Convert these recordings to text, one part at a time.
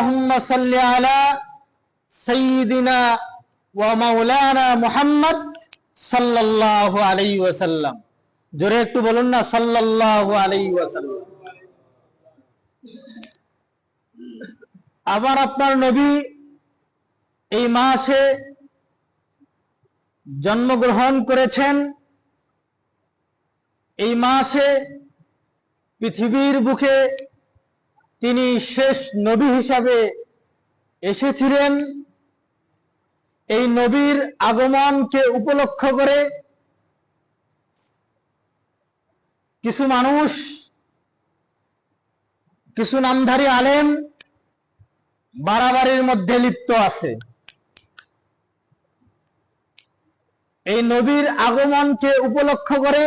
আল্লাহুম্মা সাল্লি আলা সাইয়্যিদিনা ওয়া মাওলানা মুহাম্মদ সাল্লাল্লাহু আলাইহি ওয়াসাল্লাম। জোরে একটু বলুন না, সাল্লাল্লাহু আলাইহি ওয়াসাল্লাম। আবার আপনার নবী এই মাসে জন্মগ্রহণ করেছেন, এই মাসে পৃথিবীর বুকে তিনি শেষ নবী হিসাবে এসেছিলেন। এই নবীর আগমনকে উপলক্ষ করে কিছু মানুষ, কিছু নামধারী আলেম বাড়াবাড়ির মধ্যে লিপ্ত আছে। এই নবীর আগমনকে উপলক্ষ করে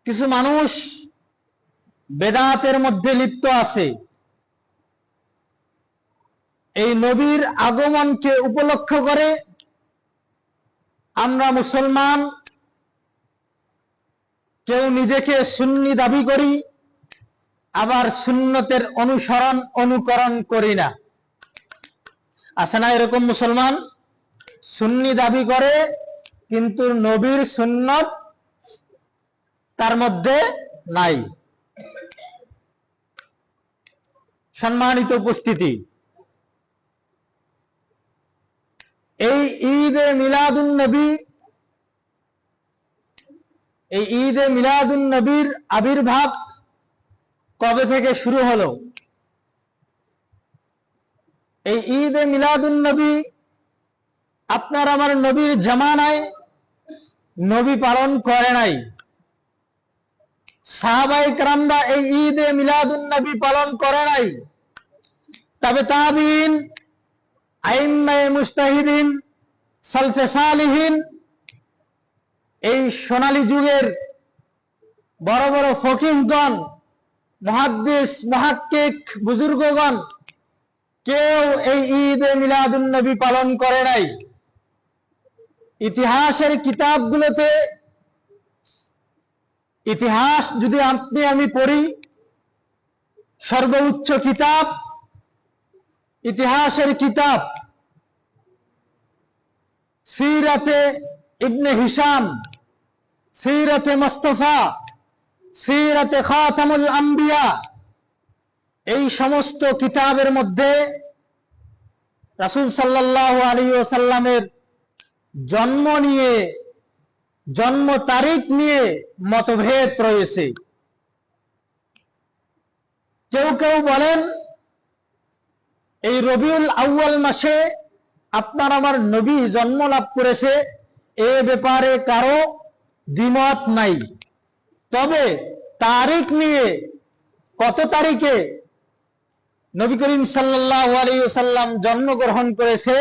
কিছু মানুষ বেদাতের মধ্যে লিপ্ত আছে। এই নবীর আগমনকে উপলক্ষ করে আমরা মুসলমান কেউ নিজেকে সুন্নি দাবি করি, আবার সুন্নতের অনুকরণ করি না। আছে না এরকম মুসলমান? সুন্নি দাবি করে কিন্তু নবীর সুন্নত তার মধ্যে নাই। সম্মানিত উপস্থিতি, এই ঈদে মিলাদুন নবী, এই ঈদে মিলাদুন নবীর আবির্ভাব কবে থেকে শুরু হলো? এই ঈদে মিলাদুন নবী আপনার আমার নবীর জামানায় নবী পালন করে নাই। সাহাবায়ে কেরামরা এই ঈদে মিলাদুন নবী পালন করে নাই। তবে তাবিঈন, আইম্মায়ে মুজতাহিদিন, সালফে সালিহিন, এই সোনালী যুগের বড় বড় ফকিহগণ, মুহাদ্দিস, মুহাক্কিক, বুজুর্গগণ কেউ এই ঈদে মিলাদুন নবী পালন করে নাই। ইতিহাসের কিতাবগুলোতে, ইতিহাস যদি আপনি আমি পড়ি, সর্বোচ্চ কিতাব ইতিহাসের কিতাব সিরাতে ইবনে হিশাম, সিরাতে মুস্তাফা, সিরাতে খাতামুল আম্বিয়া, এই সমস্ত কিতাবের মধ্যে রাসূল সাল্লাল্লাহু আলাইহি ওয়াসাল্লামের জন্ম নিয়ে, জন্ম তারিখ নিয়ে মতভেদ রয়েছে। কেউ কেউ বলেন এই রবিউল আউয়াল মাসে আপনার আমার নবী জন্ম লাভ করেছে, এ ব্যাপারে কারো দ্বিমত নাই। তবে তারিখ নিয়ে, কত তারিখে নবী করিম সাল্লাল্লাহু আলাইহি ওয়াসাল্লাম জন্মগ্রহণ করেছে,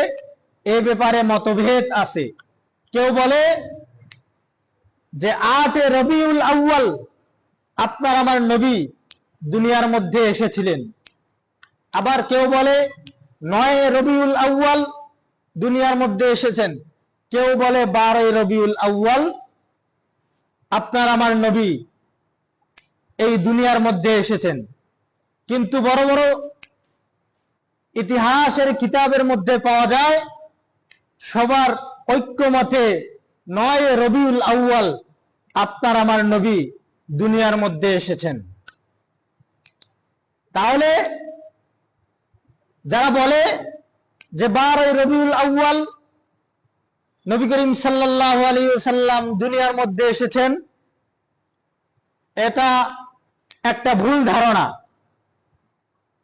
এ ব্যাপারে মতভেদ আছে। কেউ বলে যে 8 রবিউল আউয়াল আপনার আমার নবী দুনিয়ার মধ্যে এসেছিলেন। আবার কেউ বলে 9 রবিউল আউয়াল দুনিয়ার মধ্যে এসেছেন। কেউ বলে 12 রবিউল আউয়াল আপনার আমার নবী এই দুনিয়ার মধ্যে এসেছেন। কিন্তু বড় বড় ইতিহাসের কিতাবের মধ্যে পাওয়া যায় সবার ঐক্যমতে 9 রবিউল আউয়াল আপনার আমার নবী দুনিয়ার মধ্যে এসেছেন। তাহলে যারা বলে যে 12 রবিউল আউয়াল নবী করিম সাল্লাল্লাহু আলাইহি ওয়াসাল্লাম দুনিয়ার মধ্যে এসেছেন, এটা একটা ভুল ধারণা।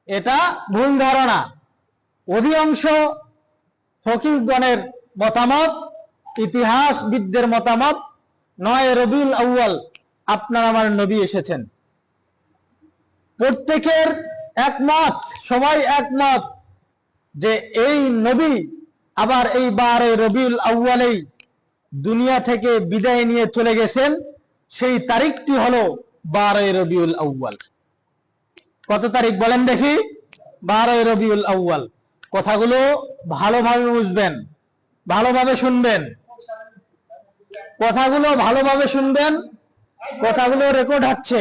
এটা ভুল ধারণা। অধিকাংশ ফকিহগণের মতামত, ইতিহাসবিদদের মতামত 9 রবিউল আউয়াল আপনার আমার নবী এসেছেন। প্রত্যেকের একমত, সবাই একমত যে এই নবী আবার এই 12 রবিউল আউয়ালেই দুনিয়া থেকে বিদায় নিয়ে চলে গেছেন। সেই তারিখটি হলো 12 রবিউল আউয়াল। কত তারিখ বলেন দেখি? 12 রবিউল আউয়াল। কথাগুলো ভালোভাবে বুঝবেন, ভালোভাবে শুনবেন, কথাগুলো ভালোভাবে শুনবেন, কথাগুলো রেকর্ড হচ্ছে।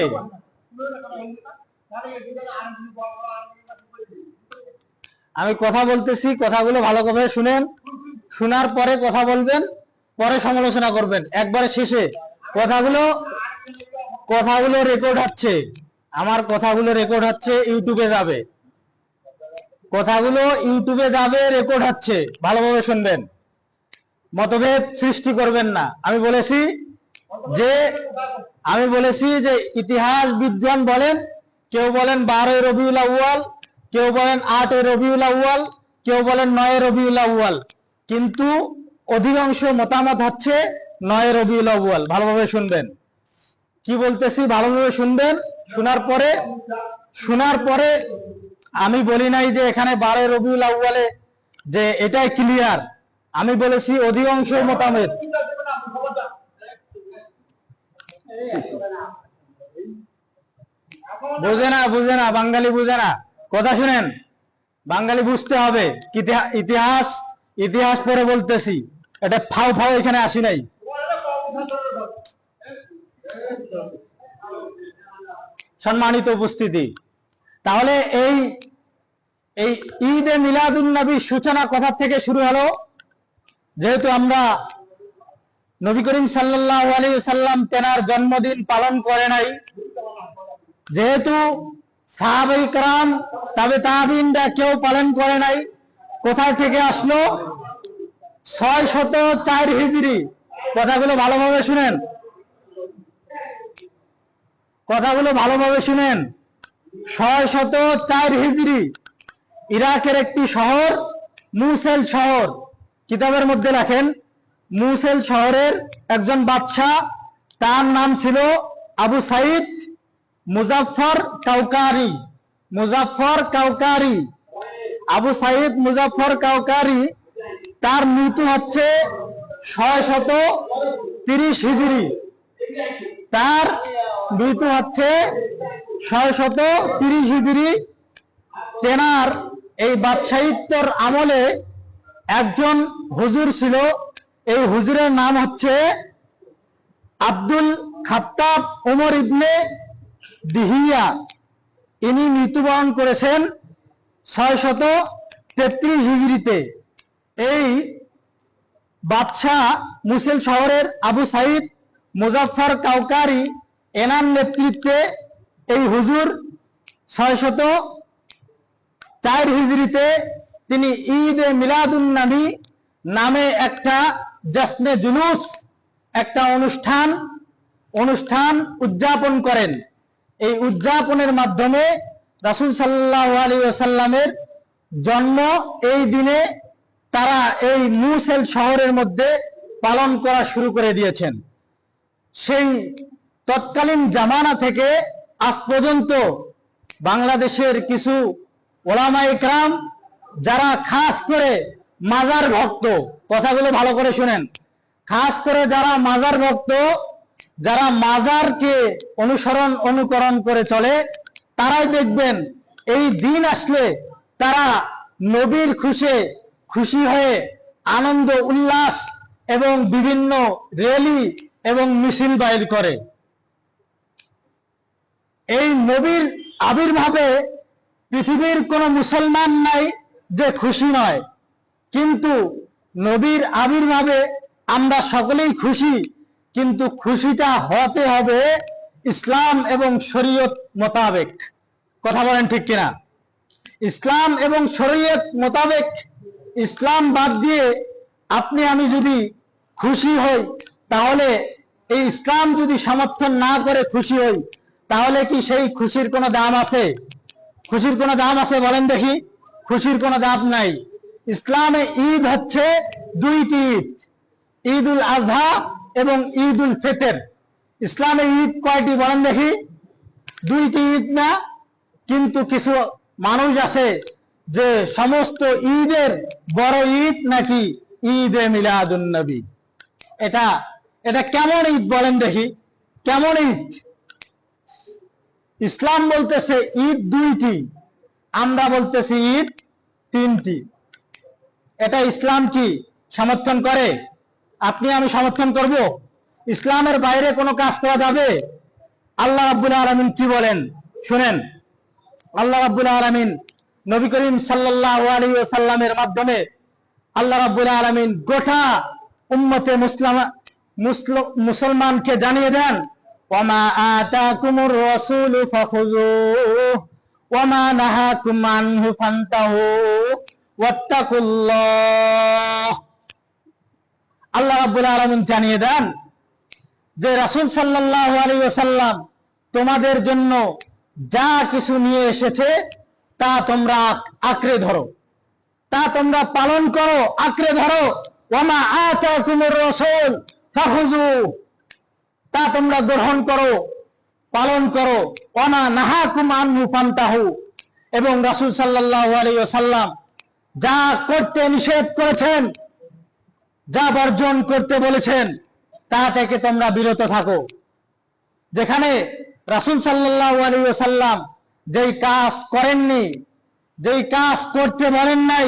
আমি কথা বলতেছি, কথাগুলো ভালোভাবে শুনেন, শোনার পরে কথা বলবেন, পরে সমালোচনা করবেন। একবারে শেষে কথাগুলো রেকর্ড হচ্ছে, আমার কথাগুলো রেকর্ড হচ্ছে, ইউটিউবে যাবে, কথাগুলো ইউটিউবে যাবে, রেকর্ড হচ্ছে, ভালোভাবে শুনবেন, মতভেদ সৃষ্টি করবেন না। আমি বলেছি যে ইতিহাস বিদ্বান বলেন, কেউ বলেন 12 রবিউল আউয়াল, কেউ বলেন 8 রবিউল আউয়াল, কেউ বলেন 9 রবিউল আউয়াল, কিন্তু অধিকাংশ মতামত হচ্ছে 9 রবিউল আউয়াল। ভালোভাবে শুনবেন কি বলতেছি, ভালোভাবে শুনবেন। শোনার পরে আমি বলি নাই যে এখানে 12 রবিউল আউয়ালে যে এটাই ক্লিয়ার। আমি বলেছি অধিকাংশ মতামত। বুঝে না বাঙালি বুঝে না, কথা শুনেন, বাঙালি বুঝতে হবে। ইতিহাস পরে বলতেছি, এটা ফাও ফাও এখানে আসি নাই। সম্মানিত উপস্থিতি, তাহলে এই ঈদে মিলাদুন নবীর সূচনা কথা থেকে শুরু হলো। যেহেতু আমরা নবী করিম সাল্লাল্লাহু আলাইহি ওয়াসাল্লাম তেনার জন্মদিন পালন করে নাই, যেহেতু সাহাবায়ে কেরাম তাবে তাবিঈনরা কেউ পালন করে নাই, কোথায় থেকে আসলো? 604 হিজরি। কথাগুলো ভালোভাবে শুনেন, 604 হিজরি ইরাকের একটি শহর মুসেল শহর, কিতাবের মধ্যে লেখেন মুসেল শহরের একজন বাদশা, তার নাম ছিল আবু সাইদ মুজাফফর কাউকারি। আবু সাইদ মুজাফফর কাউকারি, তার মৃত্যু হচ্ছে 630 হিজরি। তার মৃত্যু হচ্ছে 630 হিজরি। তেনার এই বাদশাহিত্যর আমলে একজন হুজুর ছিল, এই হুজুরের নাম হচ্ছে আব্দুল খাত্তাব ওমর ইবনে দিহিয়া। ইনি মৃত্যুবরণ করেছেন 633 হিজরিতে। এই বাদশাহ মুসেল শহরের আবু সাইদ মুজাফফর কাউকারি, এনার নেতৃত্বে এই হুজুর 604 হিজরিতে তিনি ঈদে মিলাদুন নবী নামে একটা জশ্নে জুলুস, একটা অনুষ্ঠান উদযাপন করেন। এই উদযাপনের মাধ্যমে রাসূল সাল্লাল্লাহু আলাইহি ওয়াসাল্লামের জন্ম এই দিনে তারা এই মুসেল শহরের মধ্যে পালন করা শুরু করে দিয়েছেন। সেই তৎকালীন জামানা থেকে আজ পর্যন্ত বাংলাদেশের কিছু ওলামায়ে কেরাম যারা খাস করে মাজার ভক্ত, কথাগুলো ভালো করে শুনেন, খাস করে যারা মাজার ভক্ত, যারা মাজারকে অনুকরণ করে চলে, তারাই দেখবেন এই দিন আসলে তারা নবীর খুশি হয়ে আনন্দ উল্লাস এবং বিভিন্ন র্যালি এবং মিছিল বাইর করে। এই নবীর আবির্ভাবে পৃথিবীর কোনো মুসলমান নাই যে খুশি নয়, কিন্তু নবীর আবির্ভাবে আমরা সকলেই খুশি, কিন্তু খুশিটা হতে হবে ইসলাম এবং শরীয়ত মোতাবেক। কথা বলেন ঠিক কিনা? ইসলাম এবং শরীয়ত মোতাবেক, ইসলাম বাদ দিয়ে আপনি আমি যদি খুশি হই, তাহলে এই ইসলাম যদি সমর্থন না করে খুশি হই, তাহলে কি সেই খুশির কোনো দাম আছে? খুশির কোনো দাম আছে? বলেন দেখি। খুশির কোনো দাম নাই। ইসলামে ঈদ হচ্ছে দুইটি ঈদ, ঈদ উল আজহা এবং ঈদ উল ফিতর। ইসলামে ঈদ কয়টি বলেন দেখি? দুইটি ঈদ না? কিন্তু কিছু মানুষ আছে যে সমস্ত ঈদের বড় ঈদ নাকি ঈদে মিলাদুন নবী। এটা কেমন ঈদ বলেন দেখি? কেমন ঈদ? ইসলাম বলতেছে ঈদ দুইটি, আমরা বলতেছি ঈদ তিনটি। এটা ইসলাম কি সমর্থন করে? আপনি আমি সমর্থন করব? ইসলামের বাইরে কোনো কাজ করা যাবে? আল্লাহ রাব্বুল আলামিন কি বলেন শুনেন। আল্লাহ রাব্বুল আলামিন নবী করিম সাল্লাল্লাহু আলাইহি ওয়াসাল্লামের মাধ্যমে আল্লাহ রাব্বুল আলামিন গোটা উম্মতে মুসলমানকে জানিয়ে দেন, ওয়ামা আতাকুমুর রাসূলু ফাখুযুহু ওয়ামা নাহাকুম আনহু ফান্তাহু ওয়াত্তাকুল্লাহ। আল্লাহ রাব্বুল আলামিন জানিয়ে দেন যে রাসূল সাল্লাল্লাহু আলাইহি ওয়াসাল্লাম তোমাদের জন্য যা কিছু নিয়ে এসেছে তা তোমরা আঁকড়ে ধরো, তা তোমরা পালন করো, আঁকড়ে ধরো। ওয়ামা আতাকুমুর রাসূল ফাখুযুহু, তা তোমরা গ্রহণ করো, পালন করো। ওয়ামা নাহাকুম আনহু ফান্তাহু, এবং রাসূল সাল্লাল্লাহু আলাইহি ওয়াসাল্লাম যা করতে নিষেধ করেছেন, যা বর্জন করতে বলেছেন, তা থেকে তোমরা বিরত থাকো। যেখানে রাসূল সাল্লাল্লাহু আলাইহি ওয়াসাল্লাম যেই কাজ করেননি, যেই কাজ করতে বলেন নাই,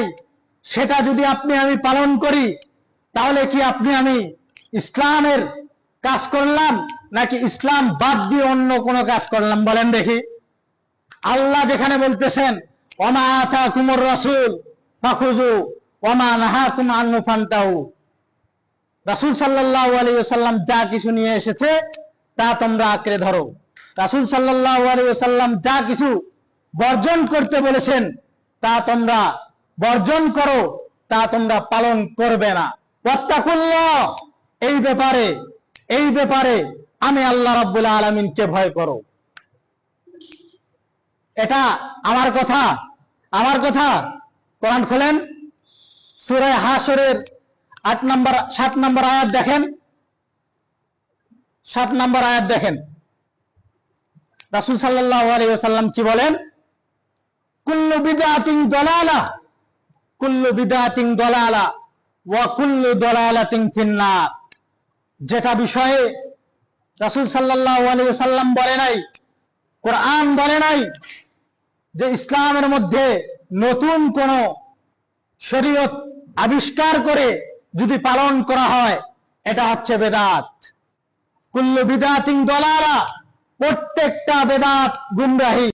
সেটা যদি আপনি আমি পালন করি, তাহলে কি আপনি আমি ইসলামের কাজ করলাম নাকি ইসলাম বাদ দিয়ে অন্য কোনো কাজ করলাম? বলেন দেখি। আল্লাহ যেখানে বলতেছেন ওয়ামা আতাকুমুর রাসূল ফাখুযু ওয়ামা নাহাকুম আনহু ফান্তাহু, রাসূল সাল্লাল্লাহু আলাইহি ওয়াসাল্লাম যা কিছু নিয়ে এসেছে তা তোমরা আঁকড়ে ধরো। রাসূল সাল্লাল্লাহু আলাইহি ওয়াসাল্লাম যা কিছু বর্জন করতে বলেছেন তা তোমরা বর্জন করো, তা তোমরা পালন করবে না। ওয়াত্তাকুল্লাহ, এই ব্যাপারে আমি আল্লাহ রাব্বুল আলামিনকে ভয় করো। এটা আমার কথা। কোরআন খোলেন, সূরা হাশরের 7 নম্বর আয়াত দেখেন। 7 নম্বর আয়াত দেখেন, রাসূল সাল্লাল্লাহু আলাইহি ওয়াসাল্লাম কি বলেন? কুল্লু বিদআতিন দালালা ওয়া কুল্লু দালালাতিন ফিন্নার। যেটা বিষয়ে রাসূল সাল্লাল্লাহু আলাইহি ওয়াসাল্লাম বলে নাই, কোরআন বলে নাই, যে ইসলামের মধ্যে নতুন কোন শরীয়ত আবিষ্কার করে যদি পালন করা হয়, এটা হচ্ছে বেদাত। কুল্লু বিদআতিন দালালা, প্রত্যেকটা বেদাত গুমরাহি।